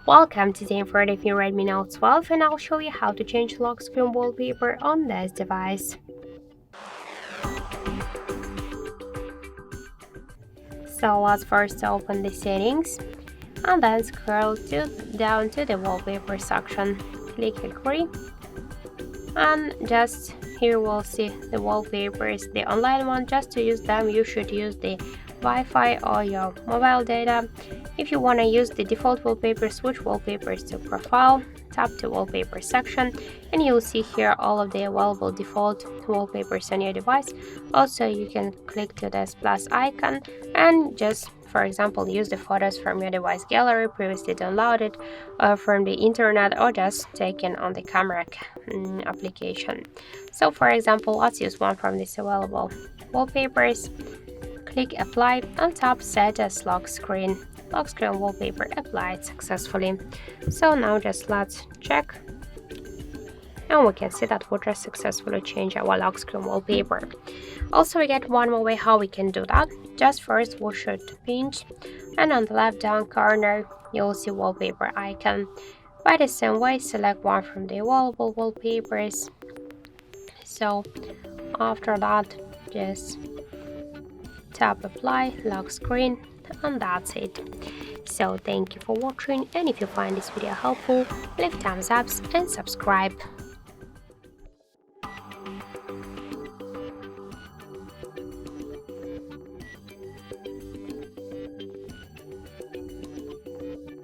Welcome to the Xiaomi Redmi Note 12, and I'll show you how to change lock screen wallpaper on this device. So let's first open the settings and then scroll down to the wallpaper section. Click agree, and just here we'll see the wallpapers, the online one. Just to use them you should use the Wi-Fi or your mobile data. If you want to use the default wallpaper, switch wallpapers to profile, tap the wallpaper section, and you'll see here all of the available default wallpapers on your device. Also, you can click to this plus icon and just, for example, use the photos from your device gallery previously downloaded from the internet or just taken on the camera application. So for example, let's use one from these available wallpapers. Click apply and tap set as lock screen. Lock screen wallpaper applied successfully. So now just let's check, and we can see that we just successfully changed our lock screen wallpaper. Also, we get one more way how we can do that. Just first we should pinch, and on the left down corner you'll see wallpaper icon. By the same way, select one from the available wallpapers. So after that, just tap apply lock screen, and that's it. So thank you for watching, and if you find this video helpful, leave thumbs up and subscribe.